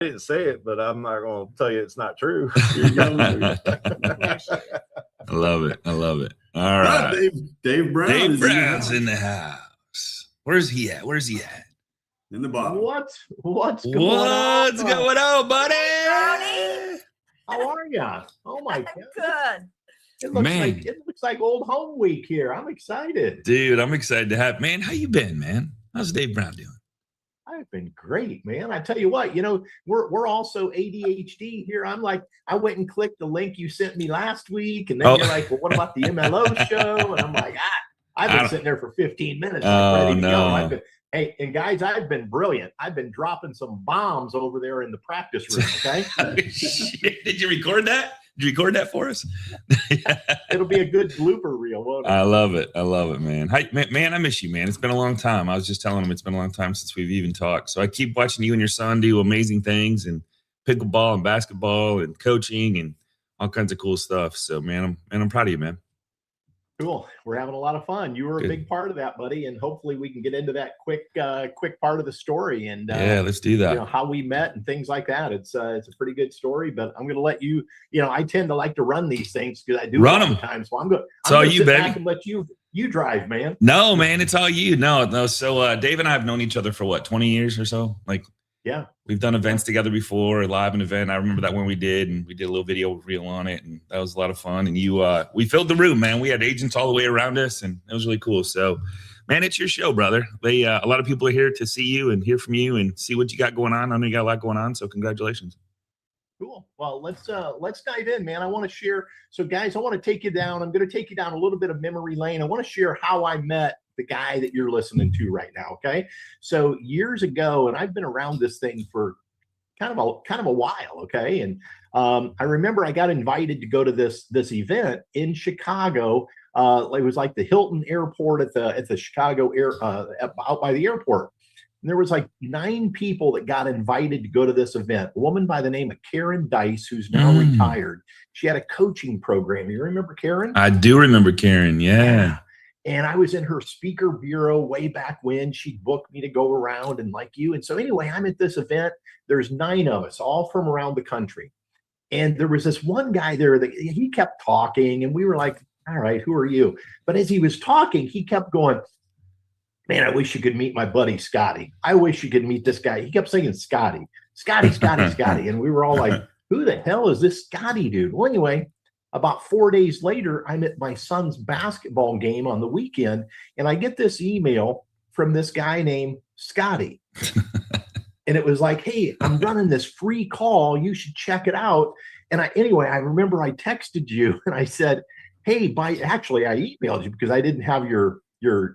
didn't say it, but I'm not going to tell you it's not true. I love it. I love it. All right. Dave Brown. Dave Brown's in the house. Where's he at? Where's he at? In the bottom. What's going on, buddy? How are you? Oh my God. Good. It looks like old home week here. I'm excited. Dude, I'm excited to have, man. How you been, man? How's Dave Brown doing? I've been great, man. I tell you what, we're also ADHD here. I'm like, I went and clicked the link you sent me last week, and then you're like, well, what about the MLO show? And I'm like, I've been sitting there for 15 minutes. Ready to go. Hey, and guys, I've been brilliant. I've been dropping some bombs over there in the practice room. Okay. Did you record that? Did you record that for us? It'll be a good blooper reel, won't it? I love it. I love it, man. Hi, man, I miss you, man. It's been a long time. I was just telling him it's been a long time since we've even talked. So I keep watching you and your son do amazing things, and pickleball and basketball and coaching and all kinds of cool stuff. So, man, I'm proud of you, man. Cool. We're having a lot of fun. You were a big part of that, buddy, and hopefully we can get into that quick part of the story and let's do that. How we met and things like that. It's a pretty good story, but I'm going to let you. I tend to like to run these things because I do run them sometimes. So I'm going to sit back and let you drive, man. No, man, it's all you. No. So Dave and I have known each other for what, 20 years or so? Yeah. We've done events together before, live an event. I remember that when we did, and we did a little video reel on it, and that was a lot of fun. And we filled the room, man. We had agents all the way around us, and it was really cool. So, man, it's your show, brother. A lot of people are here to see you and hear from you and see what you got going on. I know you got a lot going on, so congratulations. Cool. Well, let's dive in, man. I want to share. So, guys, I want to take you down. I'm going to take you down a little bit of memory lane. I want to share how I met the guy that you're listening to right now. Okay. So years ago, and I've been around this thing for kind of a while. Okay. And I remember I got invited to go to this event in Chicago. It was like the Hilton Airport at the Chicago out by the airport. And there was like 9 people that got invited to go to this event. A woman by the name of Karen Dice, who's now retired. She had a coaching program. You remember Karen? I do remember Karen. Yeah. And I was in her speaker bureau way back when. She'd booked me to go around and like you. And so anyway, I'm at this event. There's 9 of us, all from around the country. And there was this one guy there that he kept talking, and we were like, all right, who are you? But as he was talking, he kept going, man, I wish you could meet my buddy, Scotty. I wish you could meet this guy. He kept saying, Scotty. And we were all like, who the hell is this Scotty dude? Well, anyway, about 4 days later, I'm at my son's basketball game on the weekend, and I get this email from this guy named Scotty. And it was like, hey, I'm running this free call. You should check it out. And I remember I texted you and I said, hey, I emailed you because I didn't have your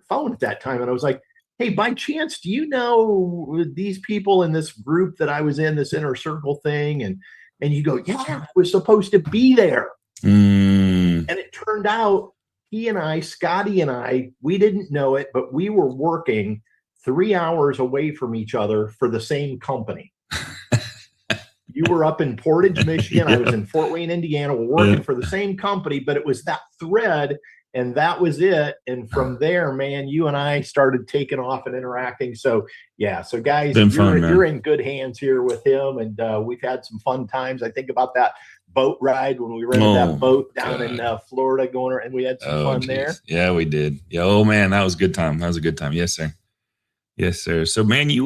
phone at that time. And I was like, hey, by chance, do you know these people in this group that I was in, this inner circle thing? And you go, yeah, I was supposed to be there. And it turned out Scotty and I, we didn't know it, but we were working 3 hours away from each other for the same company. You were up in Portage, Michigan. I was in Fort Wayne, Indiana. We're working for the same company, but it was that thread, and that was it. And from there, man, you and I started taking off and interacting. So yeah, so guys, you're in good hands here with him, and we've had some fun times. I think about that boat ride when we rented that boat down in Florida and we had some fun there. Yeah, we did. Yeah, oh man, that was a good time. That was a good time. Yes, sir. Yes, sir. So man, you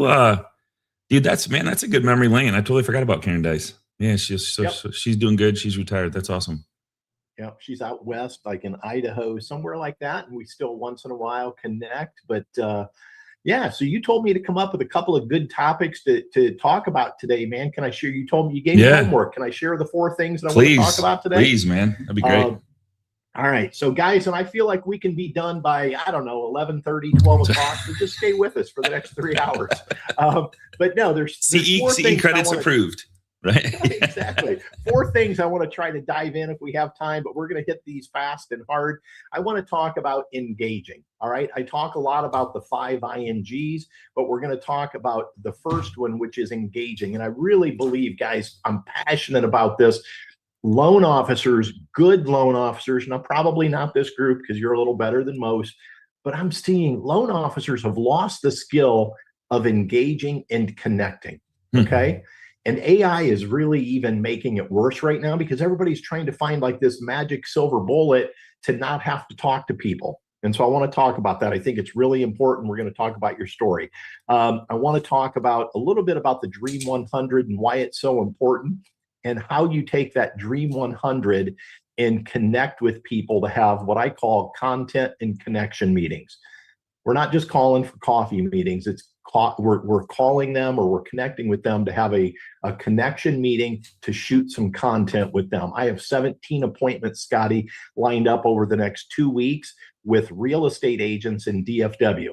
dude, that's a good memory lane. I totally forgot about Karen Dice. Yeah, she's doing good. She's retired. That's awesome. Yeah, she's out west, like in Idaho, somewhere like that, and we still once in a while connect. But yeah, so you told me to come up with a couple of good topics to talk about today, man. Can I share? You told me you gave me homework. Can I share the 4 things that I want to talk about today? Please, man. That'd be great. All right. So guys, and I feel like we can be done by, I don't know, 11:30, 12 o'clock. So just stay with us for the next 3 hours. But no, there's CE credits approved. Right. Exactly. 4 things I want to try to dive in if we have time, but we're going to hit these fast and hard. I want to talk about engaging. All right. I talk a lot about the 5 INGs, but we're going to talk about the first one, which is engaging. And I really believe, guys, I'm passionate about this. Loan officers, good loan officers, now probably not this group because you're a little better than most, but I'm seeing loan officers have lost the skill of engaging and connecting. Okay. And AI is really even making it worse right now because everybody's trying to find like this magic silver bullet to not have to talk to people. And so I want to talk about that. I think it's really important. We're going to talk about your story. I want to talk about a little bit about the Dream 100 and why it's so important and how you take that Dream 100 and connect with people to have what I call content and connection meetings. We're not just calling for coffee meetings. We're calling them or we're connecting with them to have a connection meeting to shoot some content with them. I have 17 appointments, Scotty, lined up over the next 2 weeks with real estate agents in DFW.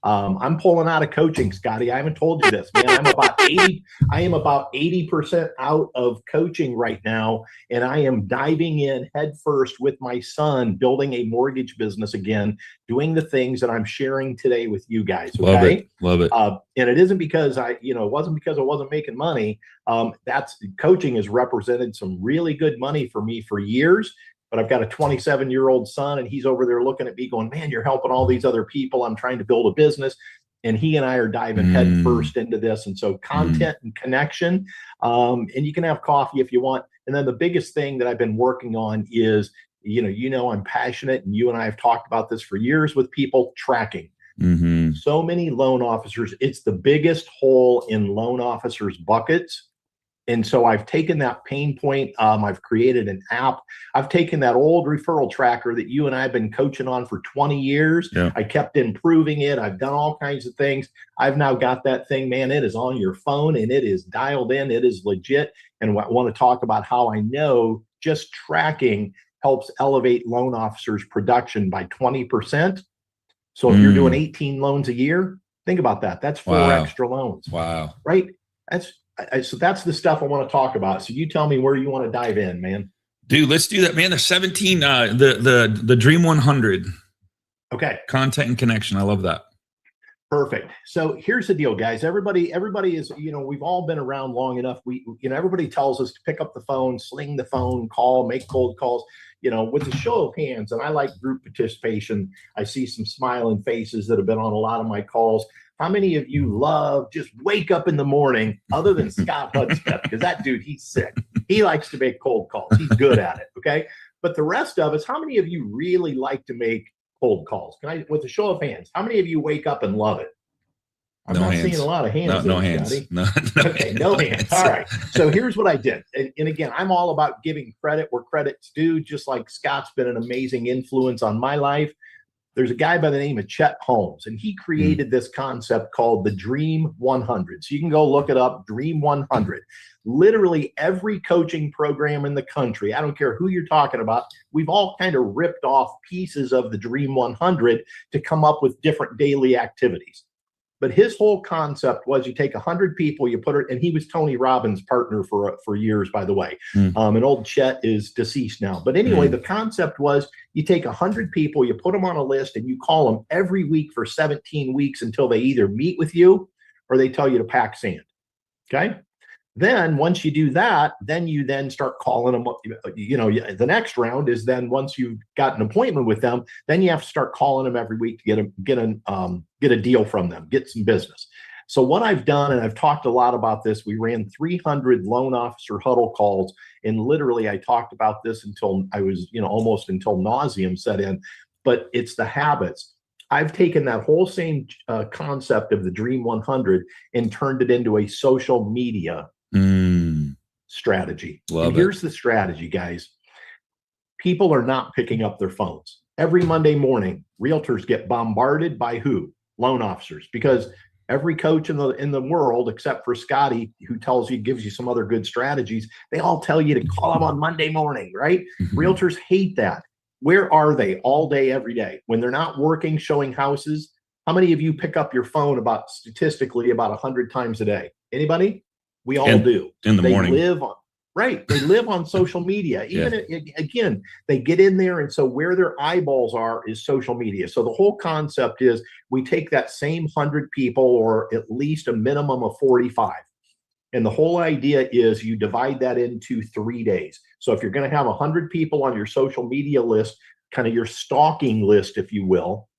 I'm pulling out of coaching, Scotty. I haven't told you this, man. I am about 80% out of coaching right now, and I am diving in headfirst with my son, building a mortgage business again, doing the things that I'm sharing today with you guys. Okay? Love it. And it isn't because it wasn't because I wasn't making money. That's coaching has represented some really good money for me for years. But I've got a 27-year-old son, and he's over there looking at me going, man, you're helping all these other people. I'm trying to build a business. And he and I are diving head first into this. And so content and connection, and you can have coffee if you want. And then the biggest thing that I've been working on is, I'm passionate, and you and I have talked about this for years with people, tracking. So many loan officers, it's the biggest hole in loan officers' buckets. And so I've taken that pain point. I've created an app. I've taken that old referral tracker that you and I have been coaching on for 20 years. Yeah. I kept improving it. I've done all kinds of things. I've now got that thing, man. It is on your phone and it is dialed in. It is legit. And I want to talk about how I know just tracking helps elevate loan officers' production by 20%. So if you're doing 18 loans a year, think about that. That's 4 extra loans. Wow. Right? So that's the stuff I want to talk about. So you tell me where you want to dive in, man. Dude, let's do that, man. The 17, the Dream 100. Okay. Content and connection. I love that. Perfect. So here's the deal, guys. Everybody is, we've all been around long enough. Everybody tells us to pick up the phone, sling the phone, call, make cold calls, with a show of hands. And I like group participation. I see some smiling faces that have been on a lot of my calls. How many of you love just wake up in the morning, other than Scott Hudspeth, because that dude, he's sick. He likes to make cold calls. He's good at it. Okay. But the rest of us, how many of you really like to make cold calls? With a show of hands, how many of you wake up and love it? I'm not seeing a lot of hands. No hands. No okay, hands. No hands. All right. So here's what I did. And again, I'm all about giving credit where credit's due, just like Scott's been an amazing influence on my life. There's a guy by the name of Chet Holmes, and he created this concept called the Dream 100. So you can go look it up, Dream 100. Literally every coaching program in the country, I don't care who you're talking about, we've all kind of ripped off pieces of the Dream 100 to come up with different daily activities. But his whole concept was you take 100 people, you put it, and he was Tony Robbins' partner for years, by the way. And old Chet is deceased now. But anyway, the concept was you take 100 people, you put them on a list, and you call them every week for 17 weeks until they either meet with you or they tell you to pack sand. Okay? Then once you do that, then you start calling them. The next round is then once you've got an appointment with them, then you have to start calling them every week to get a deal from them, get some business. So what I've done, and I've talked a lot about this, we ran 300 loan officer huddle calls, and literally I talked about this until I was, almost until nauseum set in. But it's the habits. I've taken that whole same concept of the Dream 100 and turned it into a social media strategy. Here's the strategy, guys. People are not picking up their phones. Every Monday morning, realtors get bombarded by who? Loan officers, because every coach in the world, except for Scotty, who gives you some other good strategies, they all tell you to call them on Monday morning, right? Realtors hate that. Where are they all day, every day? When they're not working, showing houses, how many of you pick up your phone statistically about 100 times a day? Anybody? We all do. In the morning. They live on social media. Again, they get in there. And so where their eyeballs are is social media. So the whole concept is we take that same 100 people, or at least a minimum of 45. And the whole idea is you divide that into 3 days. So if you're going to have 100 people on your social media list, kind of your stalking list, if you will,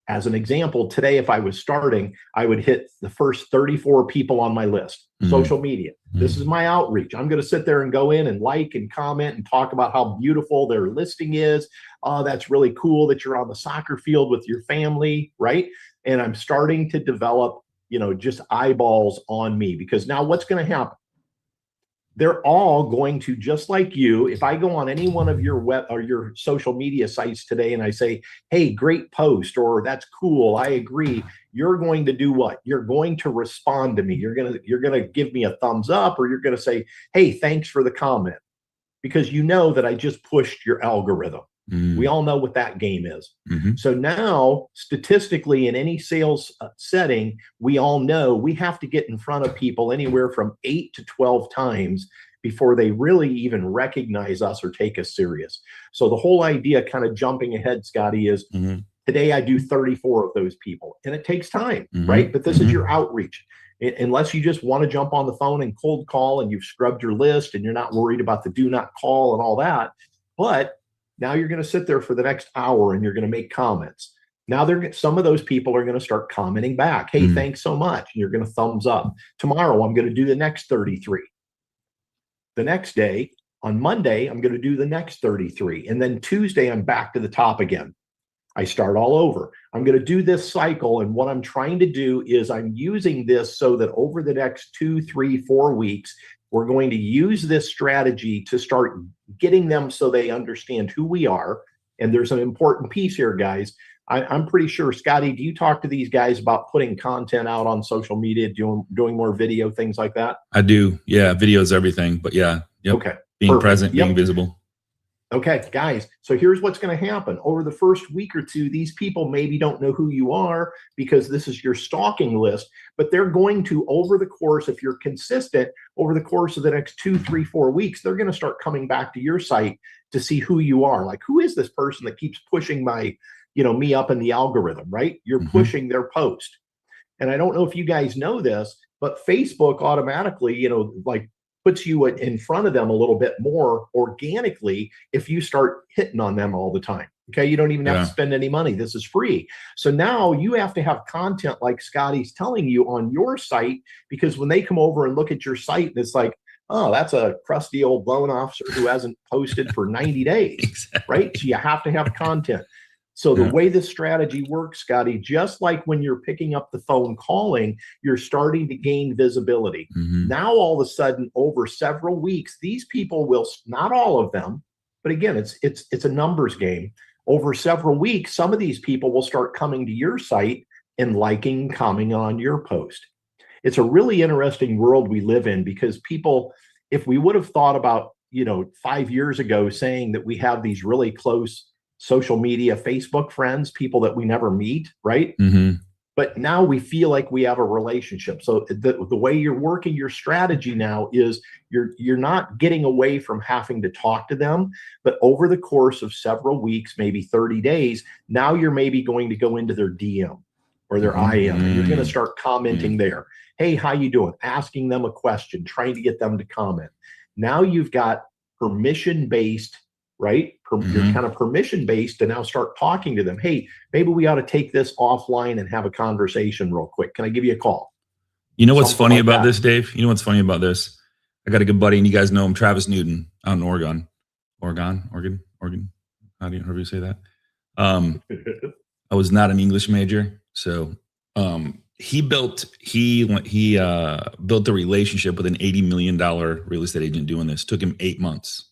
As an example, today, if I was starting, I would hit the first 34 people on my list, social media. This is my outreach. I'm going to sit there and go in and like and comment and talk about how beautiful their listing is. Oh, that's really cool that you're on the soccer field with your family, right? And I'm starting to develop, just eyeballs on me, because now what's going to happen? They're all going to, just like you, if I go on any one of your web or your social media sites today and I say, hey, great post, or that's cool, I agree, you're going to do what? You're going to respond to me. You're going to give me a thumbs up, or you're going to say, hey, thanks for the comment, because you know that I just pushed your algorithm. We all know what that game is. So now, statistically, in any sales setting, we all know we have to get in front of people anywhere from 8 to 12 times before they really even recognize us or take us serious. So the whole idea, kind of jumping ahead, Scotty, is today I do 34 of those people, and it takes time, right? But this is your outreach. Unless you just want to jump on the phone and cold call and you've scrubbed your list and you're not worried about the do not call and all that. But now you're going to sit there for the next hour and you're going to make comments. Now some of those people are going to start commenting back. Hey, thanks so much. And you're going to thumbs up. Tomorrow, I'm going to do the next 33. The next day, on Monday, I'm going to do the next 33. And then Tuesday, I'm back to the top again. I start all over. I'm going to do this cycle. And what I'm trying to do is I'm using this so that over the next 2, 3, 4 weeks, we're going to use this strategy to start getting them so they understand who we are. And there's an important piece here, guys. I'm pretty sure, Scotty, do you talk to these guys about putting content out on social media, doing more video, things like that? I do. Yeah. Video is everything, but yeah. Yep. Okay. Being present, being visible. Okay, guys, so here's what's going to happen. Over the first week or two, these people maybe don't know who you are because this is your stalking list, but they're going to, over the course, if you're consistent, over the course of the next 2, 3, 4 weeks, they're going to start coming back to your site to see who you are. Like, who is this person that keeps pushing my, me up in the algorithm, right? You're pushing their post. And I don't know if you guys know this, but Facebook automatically, puts you in front of them a little bit more organically if you start hitting on them all the time. Okay, you don't even have to spend any money. This is free. So now you have to have content like Scotty's telling you on your site, because when they come over and look at your site, and it's like, oh, that's a crusty old loan officer who hasn't posted for 90 days, right? So you have to have content. So the way this strategy works, Scotty, just like when you're picking up the phone calling, you're starting to gain visibility. Now, all of a sudden, over several weeks, these people will, not all of them, but again, it's a numbers game. Over several weeks, some of these people will start coming to your site and liking, commenting on your post. It's a really interesting world we live in, because people, if we would have thought about, 5 years ago, saying that we have these really close social media, Facebook friends, people that we never meet, right? But now we feel like we have a relationship. So the way you're working your strategy now is you're not getting away from having to talk to them, but over the course of several weeks, maybe 30 days, now you're maybe going to go into their DM or their IM, and you're going to start commenting there. Hey, how you doing? Asking them a question, trying to get them to comment. Now you've got permission-based, right? You're kind of permission-based to now start talking to them. Hey, maybe we ought to take this offline and have a conversation real quick. Can I give you a call? You know what's funny about this, Dave? You know what's funny about this? I got a good buddy, and you guys know him, Travis Newton, out in Oregon. Oregon. However you say that. I was not an English major, so he built the relationship with an $80 million real estate agent doing this. Took him 8 months.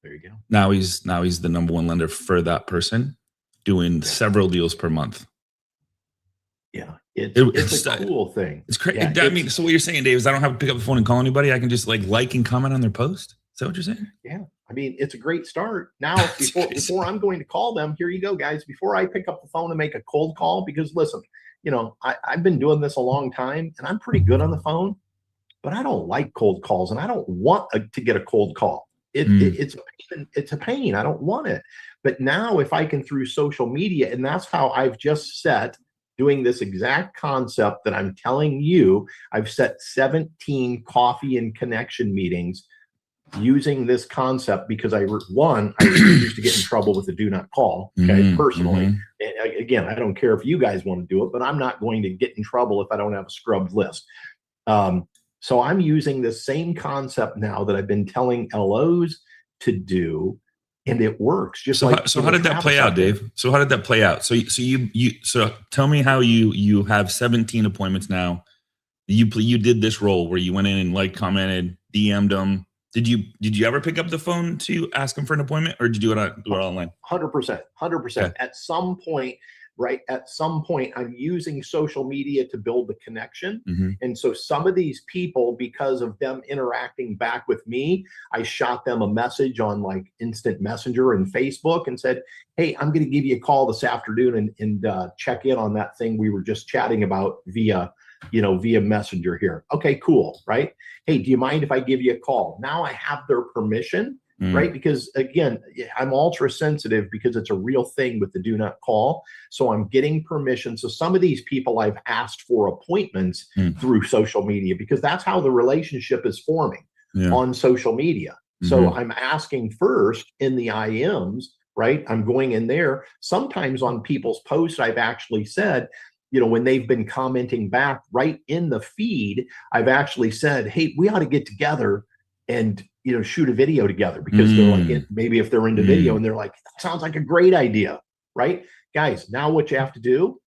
There you go. Now he's the number one lender for that person, doing several deals per month. Yeah, it's a cool thing. It's crazy. Yeah, I mean, so what you're saying, Dave, is I don't have to pick up the phone and call anybody. I can just like and comment on their post. Is that what you're saying? Yeah. I mean, it's a great start. Now, before I'm going to call them, here you go, guys. Before I pick up the phone and make a cold call, because listen, I've been doing this a long time, and I'm pretty good on the phone, but I don't like cold calls, and I don't want to get a cold call. It's a pain. I don't want it. But now, if I can, through social media, and that's how I've just set, doing this exact concept that I'm telling you, I've set 17 coffee and connection meetings using this concept because I refuse to get in trouble with the do not call. Okay, personally. And again, I don't care if you guys want to do it, but I'm not going to get in trouble if I don't have a scrubbed list. So I'm using the same concept now that I've been telling LOs to do, and it works. Just so how did that play out, Dave? So how did that play out? So tell me how you have 17 appointments now. You did this role where you went in and commented, DM'd them. Did you ever pick up the phone to ask them for an appointment, or did you do it online? 100%. Okay. At some point, right? At some point, I'm using social media to build the connection. And so some of these people, because of them interacting back with me, I shot them a message on instant messenger and Facebook and said, hey, I'm going to give you a call this afternoon and check in on that thing we were just chatting about via messenger here. Okay, cool. Right. Hey, do you mind if I give you a call? Now I have their permission, right? Because again, I'm ultra sensitive because it's a real thing with the do not call. So I'm getting permission. So some of these people I've asked for appointments through social media because that's how the relationship is forming on social media. So I'm asking first in the IMs, right? I'm going in there. Sometimes on people's posts, I've actually said, when they've been commenting back right in the feed, I've actually said, hey, we ought to get together and, shoot a video together because they're like, maybe if they're into video and they're like, that sounds like a great idea, right? Guys, now what you have to do,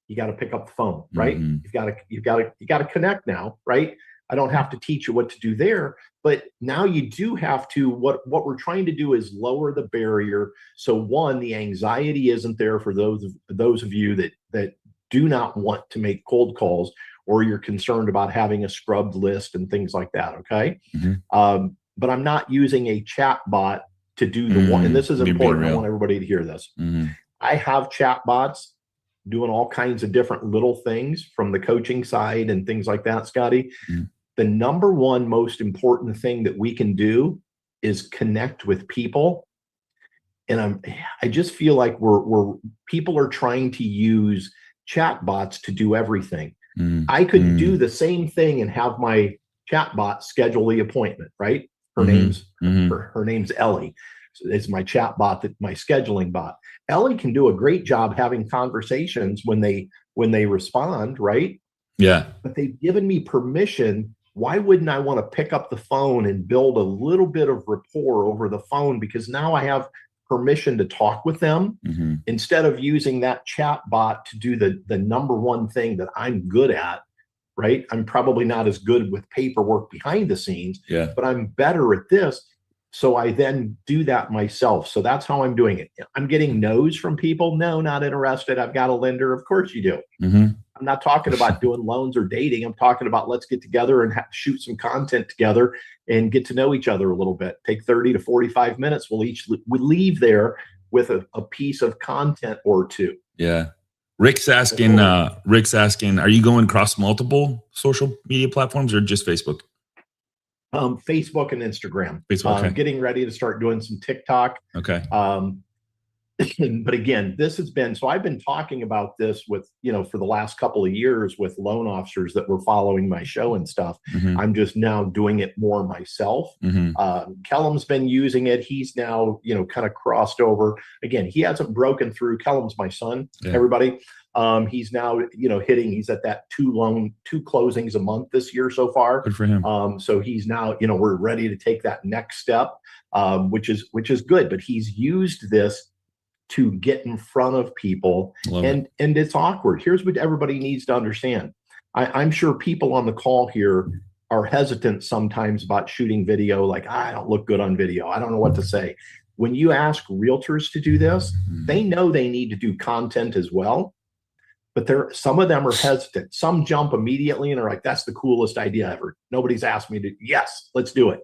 you got to pick up the phone, right? You got to connect now, right? I don't have to teach you what to do there, but now you do have to, what we're trying to do is lower the barrier. So one, the anxiety isn't there for those of you that do not want to make cold calls, or you're concerned about having a scrubbed list and things like that. Okay. But I'm not using a chat bot to do the one, and this is important. I want everybody to hear this. I have chat bots doing all kinds of different little things from the coaching side and things like that, Scotty. The number one most important thing that we can do is connect with people. And I just feel like people are trying to use chat bots to do everything. I could do the same thing and have my chat bot schedule the appointment, right? Her name's Ellie. So it's my chat bot, my scheduling bot. Ellie can do a great job having conversations when they respond, right? Yeah. But they've given me permission. Why wouldn't I want to pick up the phone and build a little bit of rapport over the phone? Because now I have permission to talk with them instead of using that chat bot to do the number one thing that I'm good at, right? I'm probably not as good with paperwork behind the scenes, but I'm better at this. So I then do that myself. So that's how I'm doing it. I'm getting no's from people. No, not interested. I've got a lender. Of course you do. I'm not talking about doing loans or dating. I'm talking about let's get together and shoot some content together and get to know each other a little bit. Take 30 to 45 minutes. We leave there with a piece of content or two. Yeah. Rick's asking, are you going across multiple social media platforms or just Facebook? Facebook and Instagram. Facebook, okay. Getting ready to start doing some TikTok. Okay. But again, this has been, so I've been talking about this with, for the last couple of years with loan officers that were following my show and stuff. I'm just now doing it more myself. Kelham's been using it. He's now, kind of crossed over. Again, he hasn't broken through. Kelham's my son, everybody. He's now, he's at that two closings a month this year so far. Good for him. So he's now, we're ready to take that next step, which is good. But he's used this to get in front of people, and it's awkward. Here's what everybody needs to understand. I'm sure people on the call here are hesitant sometimes about shooting video. Like, I don't look good on video. I don't know what to say. When you ask realtors to do this, they know they need to do content as well. But some of them are hesitant. Some jump immediately and are like, that's the coolest idea ever. Nobody's asked me to, yes, let's do it.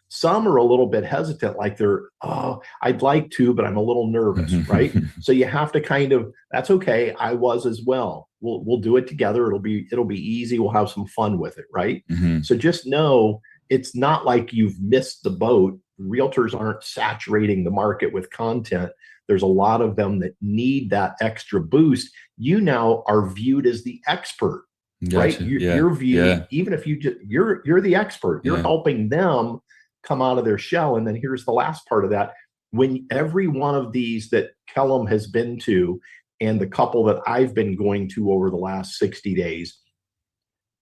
Some are a little bit hesitant, like I'd like to, but I'm a little nervous, right? So you have to that's okay. I was as well. We'll do it together. It'll be easy. We'll have some fun with it, right? So just know it's not like you've missed the boat. Realtors aren't saturating the market with content. There's a lot of them that need that extra boost. You now are viewed as the expert, right? You're viewed, even if you're the expert. You're helping them come out of their shell. And then here's the last part of that. When every one of these that Kelham has been to, and the couple that I've been going to over the last 60 days,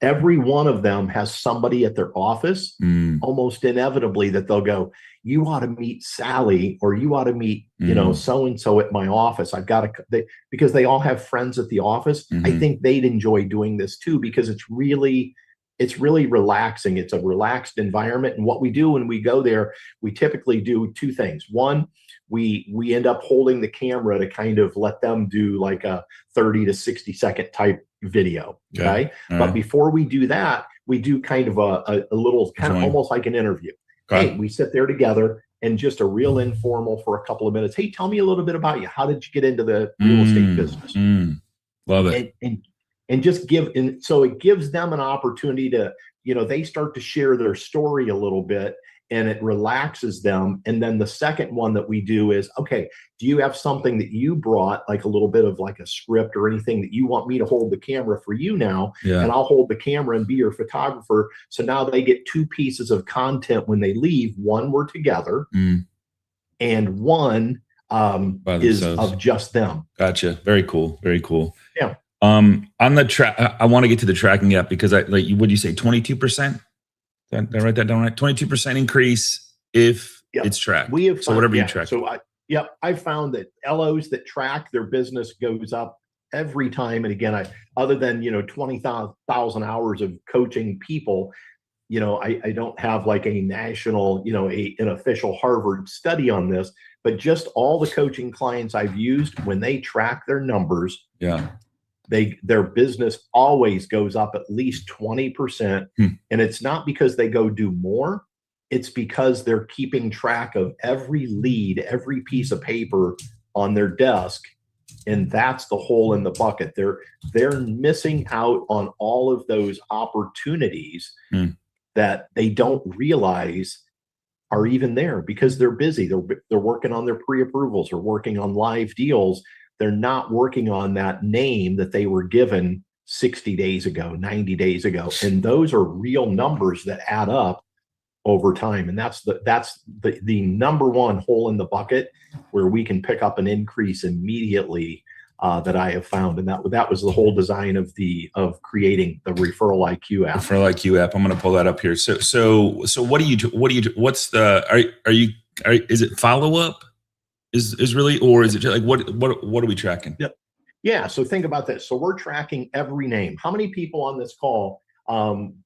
every one of them has somebody at their office, almost inevitably, that they'll go, you ought to meet Sally, or you ought to meet, so-and-so at my office. I've got to, because they all have friends at the office. I think they'd enjoy doing this too, because it's really relaxing. It's a relaxed environment. And what we do when we go there, we typically do two things. One, we end up holding the camera to kind of let them do like a 30 to 60 second type video. Okay. But before we do that, we do kind of a little kind of almost like an interview. Hey, we sit there together and just a real informal for a couple of minutes. Hey, tell me a little bit about you. How did you get into the real estate business? Love it. And just so it gives them an opportunity to, they start to share their story a little bit, and it relaxes them. And then the second one that we do is, okay, do you have something that you brought, like a little bit of like a script or anything that you want me to hold the camera for you now? And I'll hold the camera and be your photographer. So now they get two pieces of content when they leave. One, we're together, and one is of just them. Gotcha. Very cool. Very cool. Yeah. On the track, I want to get to the tracking app, because would you say 22%? Did I write that down right? 22% increase if it's tracked. We have so whatever you track. So I found that LOs that track their business goes up every time. And again, other than 20,000 hours of coaching people, I don't have like a national, an official Harvard study on this, but just all the coaching clients I've used, when they track their numbers, their business always goes up at least 20%. And it's not because they go do more. It's because they're keeping track of every lead, every piece of paper on their desk. And that's the hole in the bucket. They're missing out on all of those opportunities that they don't realize are even there, because they're busy. They're working on their pre-approvals, or working on live deals. They're not working on that name that they were given 60 days ago, 90 days ago. And those are real numbers that add up over time. And that's the number one hole in the bucket where we can pick up an increase immediately that I have found. And that was the whole design of creating the ReferralIQ app. ReferralIQ app. I'm going to pull that up here. So what do you do? What's the, is it follow-up? Is really, or is it just like what are we tracking? Yeah. So think about this. So we're tracking every name. How many people on this call,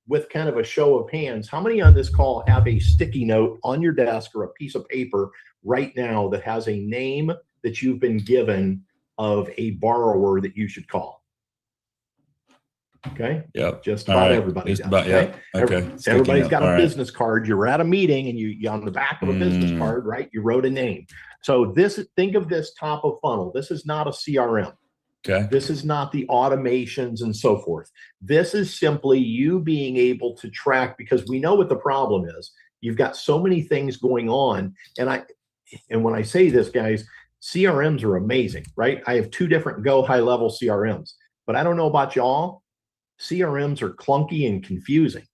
with kind of a show of hands, how many on this call have a sticky note on your desk or a piece of paper right now that has a name that you've been given of a borrower that you should call? Okay. Yep. Just about everybody does. Okay. Everybody's got a business card. You're at a meeting and you on the back of a business card, right? You wrote a name. So think of this top of funnel. This is not a CRM. Okay. This is not the automations and so forth. This is simply you being able to track, because we know what the problem is. You've got so many things going on. And when I say this, guys, CRMs are amazing, right? I have 2 different Go high level CRMs, but I don't know about y'all. CRMs are clunky and confusing.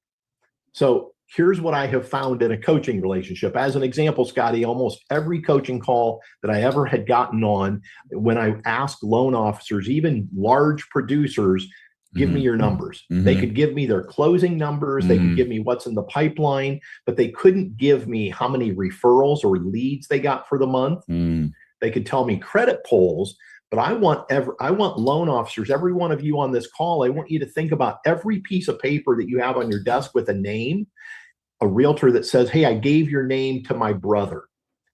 So here's what I have found in a coaching relationship. As an example, Scotty, almost every coaching call that I ever had gotten on, when I asked loan officers, even large producers, give me your numbers. They could give me their closing numbers. They could give me what's in the pipeline, but they couldn't give me how many referrals or leads they got for the month. They could tell me credit pulls, but I want loan officers, every one of you on this call, I want you to think about every piece of paper that you have on your desk with a name, a realtor that says, hey, I gave your name to my brother.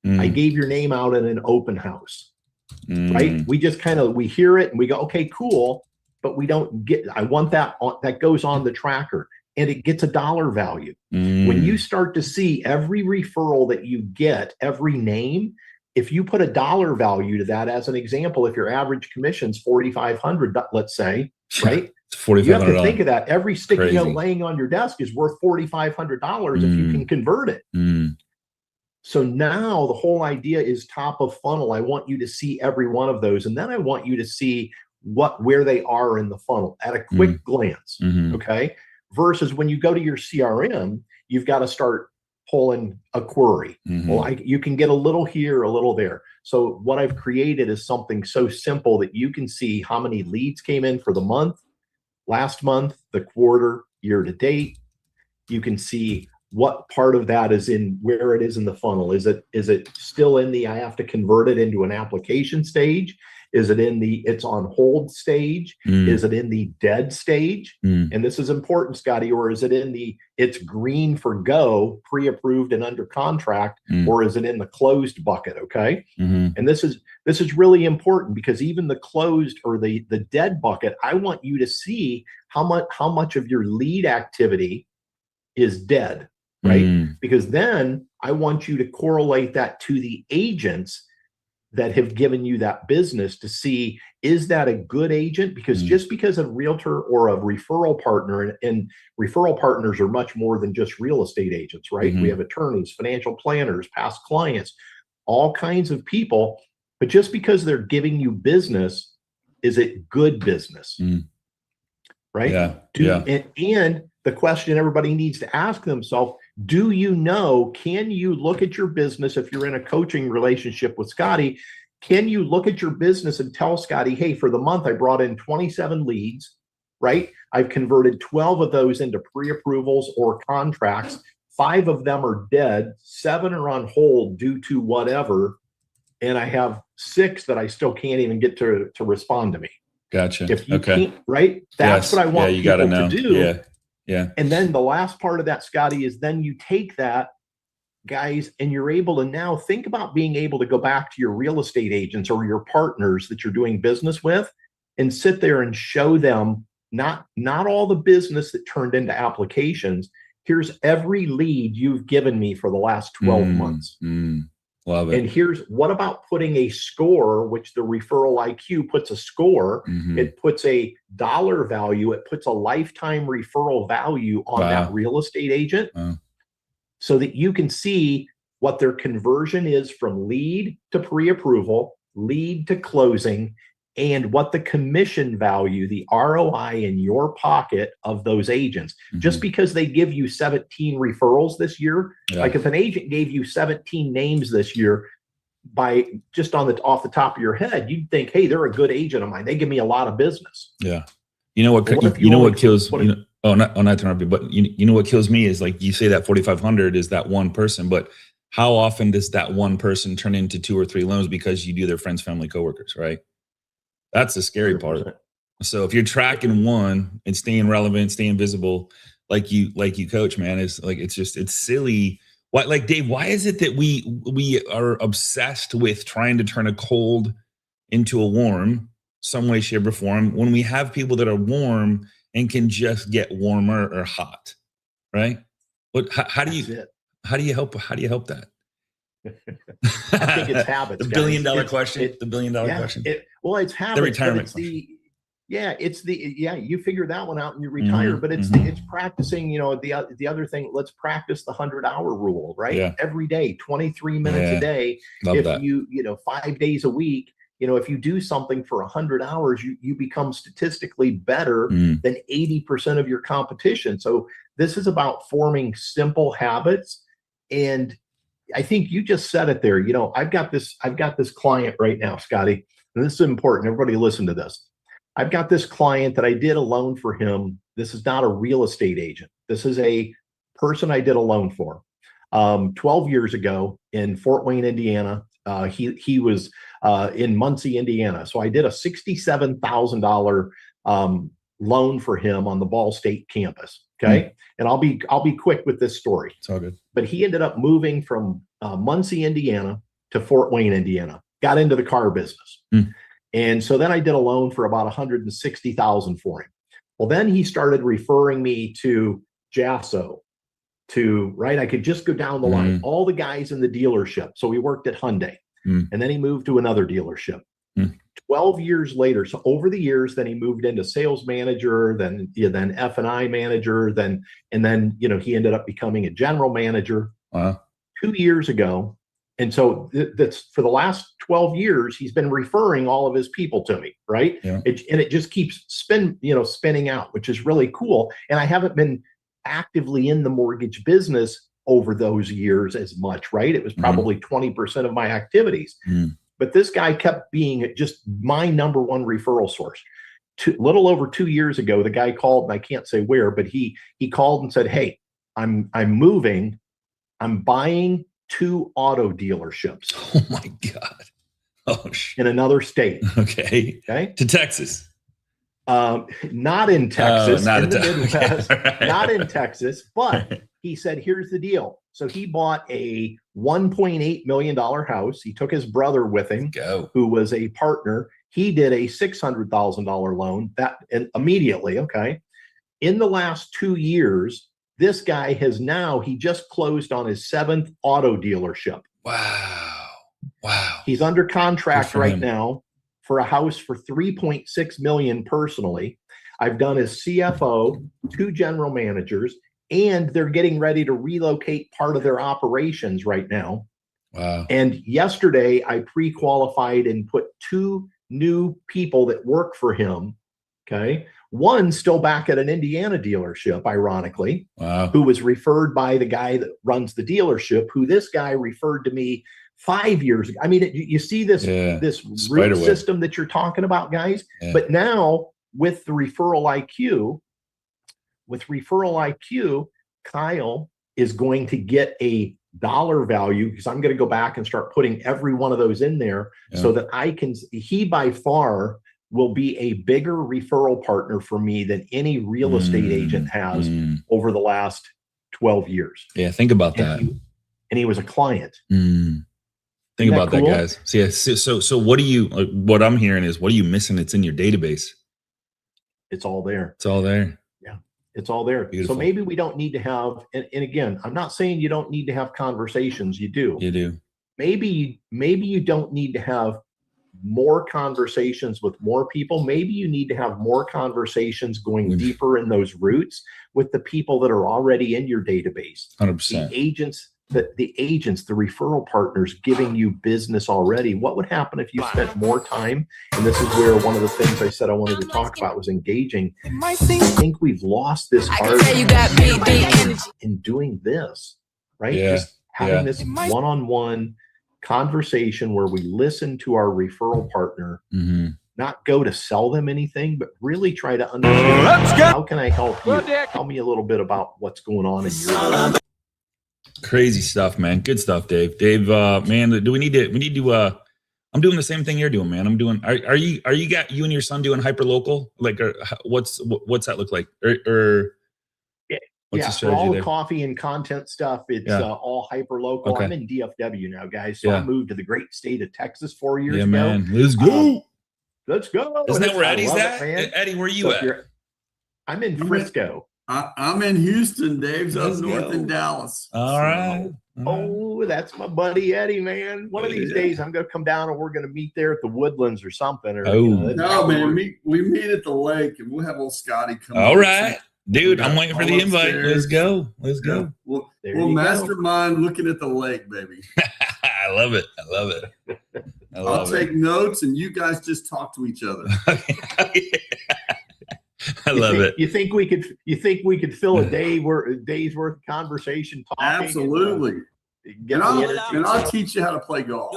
I gave your name out in an open house, right? We just we hear it and we go, okay, cool. But we don't get, I want that goes on the tracker, and it gets a dollar value. When you start to see every referral that you get, every name, if you put a dollar value to that, as an example, if your average commission's $4,500, let's say, right? You have to think of that. Every sticky note laying on your desk is worth $4,500 if you can convert it. So now the whole idea is top of funnel. I want you to see every one of those, and then I want you to see where they are in the funnel at a quick glance. Okay. Versus when you go to your CRM, you've got to start pulling a query. Well, you can get a little here, a little there. So what I've created is something so simple that you can see how many leads came in for the month, last month, the quarter, year to date. You can see what part of that is in, where it is in the funnel. Is it still in the, I have to convert it into an application stage? Is it in the, it's on hold stage? Is it in the dead stage? And this is important, Scotty, or is it in the, it's green for go, pre-approved and under contract, or is it in the closed bucket? Okay. And this is really important, because even the closed or the dead bucket, I want you to see how much of your lead activity is dead, right? Because then I want you to correlate that to the agents that have given you that business to see, is that a good agent? Because just because a realtor or a referral partner, and referral partners are much more than just real estate agents, right? We have attorneys, financial planners, past clients, all kinds of people. But just because they're giving you business, is it good business? Right? And the question everybody needs to ask themselves, do you know, can you look at your business if you're in a coaching relationship with Scotty? Can you look at your business and tell Scotty, hey, for the month, I brought in 27 leads, right? I've converted 12 of those into pre-approvals or contracts. 5 of them are dead. 7 are on hold due to whatever. And I have 6 that I still can't even get to respond to me. Gotcha. If you can't, right? That's what I want people to do. And then the last part of that, Scotty, is then you take that, guys, and you're able to now think about being able to go back to your real estate agents or your partners that you're doing business with and sit there and show them not all the business that turned into applications. Here's every lead you've given me for the last 12 months. Love it. And here's, what about putting a score, which the Referral IQ puts a score, it puts a dollar value, it puts a lifetime referral value on that real estate agent, so that you can see what their conversion is from lead to pre-approval, lead to closing, and what the commission value, the ROI in your pocket of those agents. Just because they give you 17 referrals this year, like if an agent gave you 17 names this year, by just off the top of your head, you'd think, hey, they're a good agent of mine. They give me a lot of business. You know what? You know what kills? Not to interrupt you, but you know what kills me is, like you say, that 4,500 is that one person, but how often does that one person turn into 2 or 3 loans because you do their friends, family, coworkers, right? That's the scary 100%. Part. So if you're tracking one and staying relevant, staying visible, like you coach, man, it's like, it's silly. Why, like Dave, why is it that we are obsessed with trying to turn a cold into a warm, some way, shape, or form, when we have people that are warm and can just get warmer or hot, right? But how do you help that? I think it's habits. The $1 billion question. The $1 billion question. Well, it's habits. The retirement question. You figure that one out and you retire, but it's practicing, the other thing, let's practice the 100-hour rule, right? Every day, 23 minutes a day. Love that. You 5 days a week, if you do something for 100 hours, you become statistically better than 80% of your competition. So this is about forming simple habits. And I think you just said it there. I've got this client right now, Scotty, and this is important. Everybody listen to this. I've got this client that I did a loan for him. This is not a real estate agent. This is a person I did a loan for 12 years ago in Fort Wayne, Indiana. He was in Muncie, Indiana. So I did a $67,000 loan for him on the Ball State campus. Okay. And I'll be quick with this story. It's all good. But he ended up moving from Muncie, Indiana to Fort Wayne, Indiana, got into the car business. And so then I did a loan for about $160,000 for him. Well, then he started referring me to Jasso, I could just go down the line, all the guys in the dealership. So we worked at Hyundai, and then he moved to another dealership. 12 years later, so over the years, then he moved into sales manager, then F&I manager, and then he ended up becoming a general manager 2 years ago. And so that's for the last 12 years, he's been referring all of his people to me, right? And it just keeps spinning out, which is really cool. And I haven't been actively in the mortgage business over those years as much, right? It was probably 20% of my activities. But this guy kept being just my number one referral source. Little over 2 years ago, the guy called, and I can't say where, but he called and said, "Hey, I'm moving. I'm buying 2 auto dealerships." Oh my God. Oh, in another state. Okay. To Texas. Not in Texas, not in the Midwest, okay. Right. not in Texas, but he said, here's the deal. So he bought a $1.8 million house. He took his brother with him, who was a partner. He did a $600,000 loan and immediately. Okay. In the last 2 years, this guy he just closed on his 7th auto dealership. Wow. He's under contract right now for a house for $3.6 million personally. I've done his CFO, 2 general managers, and they're getting ready to relocate part of their operations right now. Wow. And yesterday I pre-qualified and put 2 new people that work for him. Okay. One still back at an Indiana dealership, ironically, who was referred by the guy that runs the dealership, who this guy referred to me 5 years ago. I mean, you see this root system that you're talking about, guys. But now with the referral IQ, Kyle is going to get a dollar value, because I'm going to go back and start putting every one of those in there so that he by far will be a bigger referral partner for me than any real estate agent has over the last 12 years. Yeah. Think about that. And he was a client. Think about that, guys. So what I'm hearing is, what are you missing? It's in your database. It's all there. It's all there. Yeah. It's all there. Beautiful. So maybe we don't need to have, and again, I'm not saying you don't need to have conversations. You do. You do. Maybe you don't need to have more conversations with more people. Maybe you need to have more conversations going deeper in those roots with the people that are already in your database. 100%. The agents, the referral partners giving you business already. What would happen if you spent more time? And this is where one of the things I said I wanted to talk about was engaging. I think we've lost this art in doing this, right? Just having this one-on-one conversation where we listen to our referral partner, not go to sell them anything, but really try to understand, how can I help you? Tell me a little bit about what's going on in your life. Crazy stuff, man. Good stuff, Dave. Dave, man, we need to I'm doing the same thing you're doing, man. Are you and your son doing hyper local? Like, what's that look like? What's the strategy all there? the coffee and content stuff, it's all hyper local. Okay. I'm in DFW now, guys. So I moved to the great state of Texas 4 years ago. Man. Let's go. Let's go. Isn't that where Eddie's at? Eddie, where are you at? I'm in Frisco. I'm in Houston. Dave's up north in Dallas. All right. Oh, that's my buddy Eddie, man. One of these days I'm going to come down and we're going to meet there at the Woodlands or something. Or, no, man. We meet at the lake and we'll have old Scotty come. All right. Dude, I'm waiting for the invite. Let's go. Let's go. We'll mastermind looking at the lake, baby. I love it. I love it. I'll take notes and you guys just talk to each other. I love it. You think we could fill a day's worth of conversation talking? Absolutely. And I'll teach you how to play golf.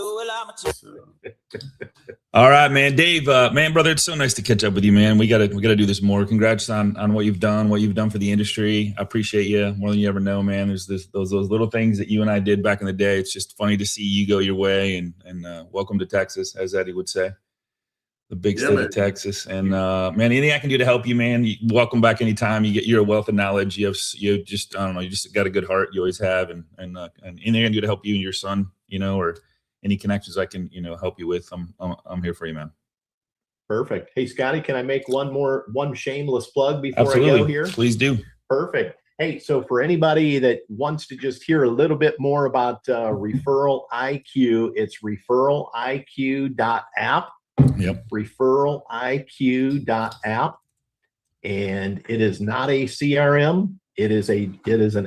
All right, man. Dave, man, brother, it's so nice to catch up with you, man. We gotta do this more. Congrats on what you've done for the industry. I appreciate you more than you ever know, man. There's those little things that you and I did back in the day. It's just funny to see you go your way, and welcome to Texas, as Eddie would say. The big state of Texas. And man, anything I can do to help you, man, welcome back anytime. You're a wealth of knowledge. You just I don't know, you just got a good heart. You always have, and anything I can do to help you and your son, or any connections I can, help you with, I'm here for you, man. Perfect. Hey, Scotty, can I make one shameless plug before Absolutely. I go here? Please do. Perfect. Hey, so for anybody that wants to just hear a little bit more about Referral IQ, it's ReferralIQ.app. Yep. ReferralIQ.app, and it is not a CRM. It is an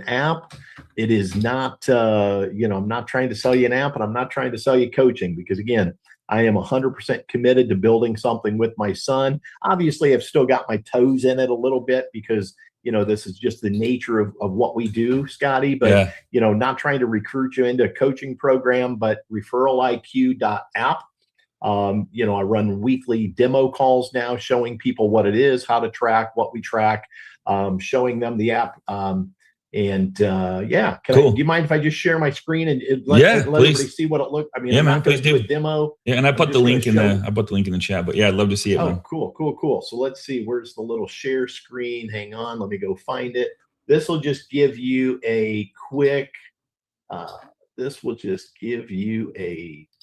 app. It is not. I'm not trying to sell you an app, and I'm not trying to sell you coaching, because again, I am 100% committed to building something with my son. Obviously, I've still got my toes in it a little bit because this is just the nature of what we do, Scotty, but, not trying to recruit you into a coaching program, but ReferralIQ.app. I run weekly demo calls now showing people what it is, how to track, what we track, showing them the app. Do you mind if I just share my screen and let everybody see what it looks? I mean, I'm not going to do a demo. Yeah, and I put the link in the chat, but yeah, I'd love to see it. Oh, cool. So let's see, where's the little share screen? Hang on, let me go find it. This will just give you a quick,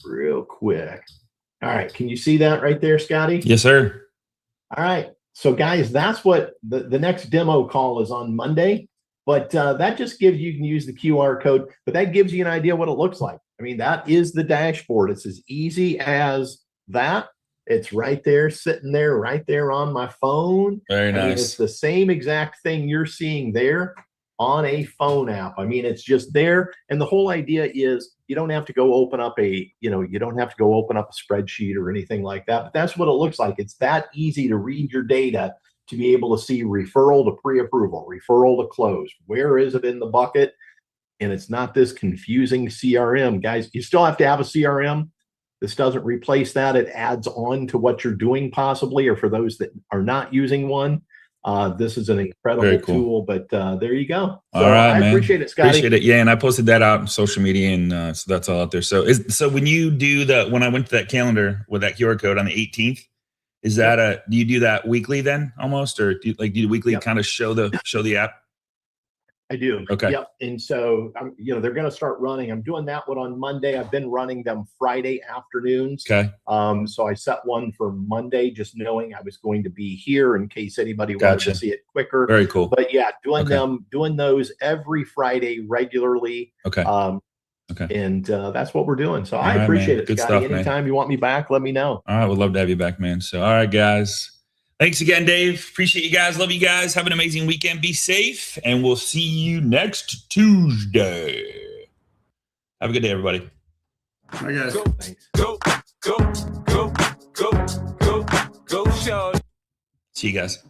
real quick. All right, can you see that right there, Scotty? Yes, sir. All right, so guys, that's what the next demo call is on Monday. But that just gives you can use the QR code, but that gives you an idea what it looks like. I mean, that is the dashboard. It's as easy as that. It's right there, sitting there, right there on my phone. Very nice. I mean, it's the same exact thing you're seeing there on a phone app. I mean, it's just there. And the whole idea is you don't have to go open up a spreadsheet or anything like that. But that's what it looks like. It's that easy to read your data, to be able to see referral to pre-approval, referral to close. Where is it in the bucket? And it's not this confusing CRM. Guys, you still have to have a CRM. This doesn't replace that. It adds on to what you're doing possibly, or for those that are not using one. This is an incredible tool, but there you go. So all right, I appreciate it, Scotty. Appreciate it. Yeah, and I posted that out on social media, and so that's all out there. So when you do when I went to that calendar with that QR code on the 18th, is that do you do that weekly then almost, or do you weekly kind of show the app? I do. Okay. Yep. And so, they're going to start running. I'm doing that one on Monday. I've been running them Friday afternoons. Okay. So I set one for Monday, just knowing I was going to be here in case anybody wanted to see it quicker. Very cool. But yeah, doing those every Friday regularly. Okay. And that's what we're doing. So I appreciate it, Good Scotty. stuff, Anytime man. you want me back, let me know. All right. We'd love to have you back, man. So, all right, guys. Thanks again, Dave. Appreciate you guys. Love you guys. Have an amazing weekend. Be safe. And we'll see you next Tuesday. Have a good day, everybody. Bye, guys. Thanks. Go, show. See you guys.